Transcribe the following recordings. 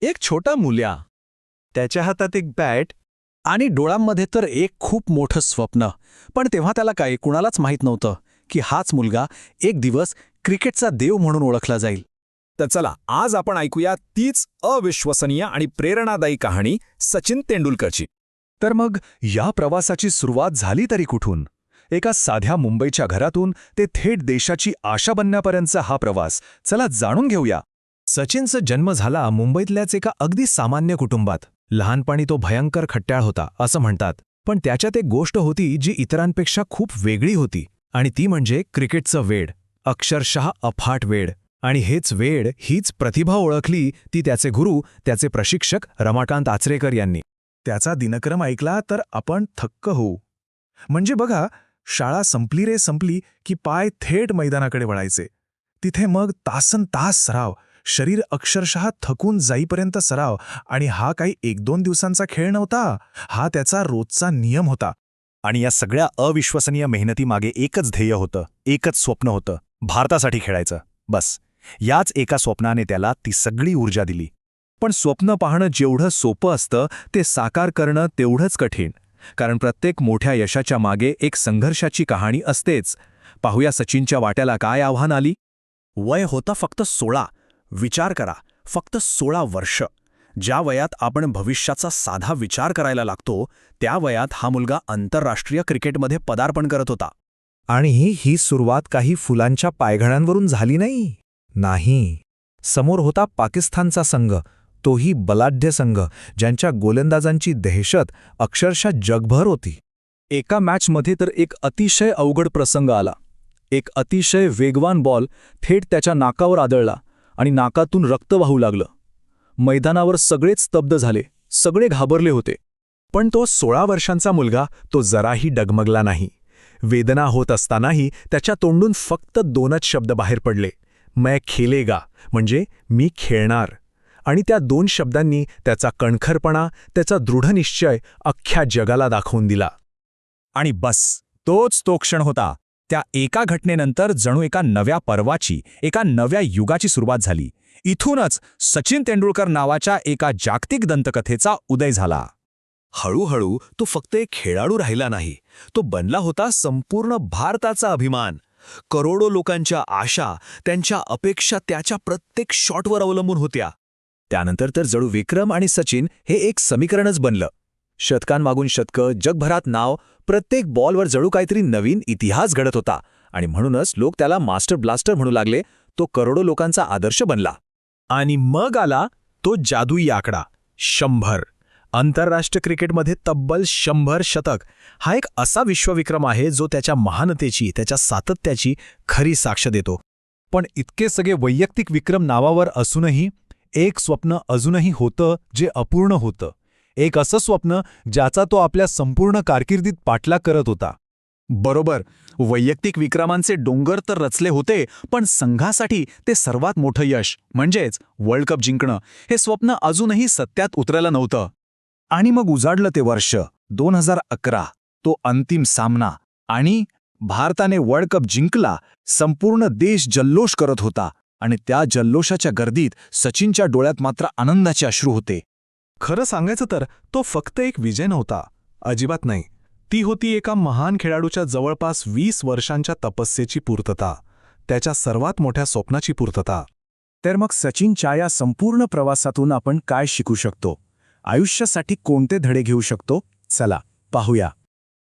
एक छोटा मुल्या, त्याच्या हातात एक बॅट आणि डोळ्यांमध्ये तर एक खूप मोठं स्वप्न. पण तेव्हा त्याला काही कुणालाच माहीत नव्हतं की हाच मुलगा एक दिवस क्रिकेटचा देव म्हणून ओळखला जाईल. तर चला आज आपण ऐकूया तीच अविश्वसनीय आणि प्रेरणादायी कहाणी सचिन तेंडुलकरची. तर मग या प्रवासाची सुरुवात झाली तरी कुठून? एका साध्या मुंबईच्या घरातून ते थेट देशाची आशा बनण्यापर्यंतचा हा प्रवास चला जाणून घेऊया. सचिनचा जन्म झाला मुंबईतल्याच एका अगदी सामान्य कुटुंबात. लहानपणी तो भयंकर खट्याळ होता असं म्हणतात, पण त्याच्यात एक गोष्ट होती जी इतरांपेक्षा खूप वेगळी होती, आणि ती म्हणजे क्रिकेटचं वेड. अक्षरशः अफाट वेड. आणि हेच वेड, हीच प्रतिभा ओळखली ती त्याचे गुरु, त्याचे प्रशिक्षक रमाकांत आचरेकर यांनी. त्याचा दिनक्रम ऐकला तर आपण थक्क होऊ. म्हणजे बघा, शाळा संपली रे संपली की पाय थेट मैदानाकडे वळायचे. तिथे मग तासनतास सराव, शरीर अक्षरशः थकून जाईपर्यंत सराव. आणि हा काही 1-2 दिवसांचा खेळ नव्हता, हा त्याचा रोजचा नियम होता. आणि या सगळ्या अविश्वसनीय मेहनतीमागे एकच ध्येय होतं, एकच स्वप्न होतं, भारतासाठी खेळायचं. बस याच एका स्वप्नाने त्याला ती सगळी ऊर्जा दिली. पण स्वप्न पाहणं जेवढं सोपं असतं ते साकार करणं तेवढंच कठीण. कारण प्रत्येक मोठ्या यशाच्या मागे एक संघर्षाची कहाणी असतेच. पाहूया सचिनच्या वाट्याला काय आव्हान आली. वय होतं फक्त 16. विचार करा, फक्त 16 वर्ष. ज्या वयात आपण भविष्याचा साधा विचार करायला लागतो, त्या वयात हा मुलगा आंतरराष्ट्रीय क्रिकेटमध्ये पदार्पण करत होता. आणि ही सुरुवात काही फुलांच्या पायघड्यांवरून झाली नाही. समोर होता पाकिस्तानचा संघ, तोही बलाढ्य संघ, ज्यांच्या गोलंदाजांची दहशत अक्षरशः जगभर होती. एका मॅचमध्ये तर एक अतिशय अवघड प्रसंग आला. एक अतिशय वेगवान बॉल थेट त्याच्या नाकावर आदळला आणि नाकातून रक्त वाहू लागलं. मैदानावर सगळेच स्तब्ध झाले, सगळे घाबरले होते. पण तो 16 वर्षांचा मुलगा, तो जराही डगमगला नाही. वेदना होत असतानाही त्याच्या तोंडून फक्त 2च शब्द बाहेर पडले, मैं खेलेगा, म्हणजे मी खेळणार. आणि त्या 2 शब्दांनी त्याचा कणखरपणा, त्याचा दृढनिश्चय अख्ख्या जगाला दाखवून दिला. आणि बस तोच तो क्षण होता. त्या एका घटनेनंतर जणू एका नव्या पर्वाची, एका नव्या युगाची सुरुवात झाली. इथूनच सचिन तेंडुलकर नावाच्या एका जागतिक दंतकथेचा उदय झाला. हळूहळू तो फक्त एक खेळाडू राहिला नाही, तो बनला होता संपूर्ण भारताचा अभिमान. करोडो लोकांच्या आशा, त्यांच्या अपेक्षा त्याच्या प्रत्येक शॉटवर अवलंबून होत्या. त्यानंतर तर जणू विक्रम आणि सचिन हे एक समीकरणच बनलं. शतकांमागून शतकं, जगभरात नाव, प्रत्येक बॉलवर जणू काहीतरी नवीन इतिहास घडत होता. आणि म्हणूनच लोक त्याला मास्टर ब्लास्टर म्हणू लागले. तो करोडो लोकांचा आदर्श बनला. आणि मग आला तो जादुई आकडा 100. आंतरराष्ट्रीय क्रिकेटमध्ये तब्बल 100 शतक हा एक असा विश्वविक्रम आहे जो त्याच्या महानतेची, त्याच्या सातत्याची खरी साक्ष देतो. पण इतके सगळे वैयक्तिक विक्रम नावावर असूनही एक स्वप्न अजूनही होतं जे अपूर्ण होतं. एक असं स्वप्न ज्याचा तो आपल्या संपूर्ण कारकिर्दीत पाठलाग करत होता. बरोबर, वैयक्तिक विक्रमांचे डोंगर तर रचले होते, पण संघासाठी ते सर्वात मोठं यश म्हणजेच वर्ल्ड कप जिंकणं हे स्वप्न अजूनही सत्यात उतरलं नव्हतं. आणि मग उजाडलं ते वर्ष 2011, तो अंतिम सामना, आणि भारताने वर्ल्ड कप जिंकला. संपूर्ण देश जल्लोष करत होता आणि त्या जल्लोषाच्या गर्दीत सचिनच्या डोळ्यात मात्र आनंदाचे अश्रू होते. खरं सांगायचं तर तो फक्त एक विजय नव्हता, अजिबात नाही. ती होती एका महान खेळाडूच्या जवळपास 20 वर्षांच्या तपस्येची पूर्तता, त्याच्या सर्वात मोठ्या स्वप्नाची पूर्तता. तर मग सचिनच्या या संपूर्ण प्रवासातून आपण काय शिकू शकतो? आयुष्यासाठी कोणते धडे घेऊ शकतो? चला पाहूया.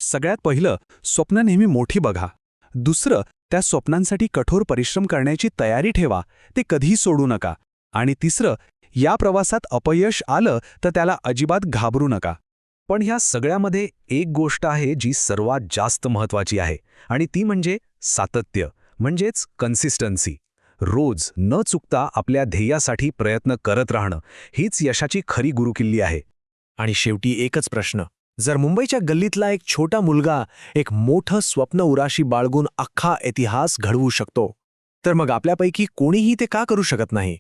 सगळ्यात पहिलं, स्वप्न नेहमी मोठी बघा. दुसरं, त्या स्वप्नांसाठी कठोर परिश्रम करण्याची तयारी ठेवा, ते कधीही सोडू नका. आणि तिसरं, या प्रवासात अपयश आलं तर त्याला अजिबात घाबरू नका. पण ह्या सगळ्यामध्ये एक गोष्ट आहे जी सर्वात जास्त महत्त्वाची आहे, आणि ती म्हणजे सातत्य, म्हणजेच कन्सिस्टन्सी. रोज न चुकता आपल्या ध्येयासाठी प्रयत्न करत राहणं हीच यशाची खरी गुरुकिल्ली आहे. आणि शेवटी एकच प्रश्न, जर मुंबईच्या गल्लीतला एक छोटा मुलगा एक मोठं स्वप्न उराशी बाळगून अख्खा इतिहास घडवू शकतो, तर मग आपल्यापैकी कोणीही ते का करू शकत नाही?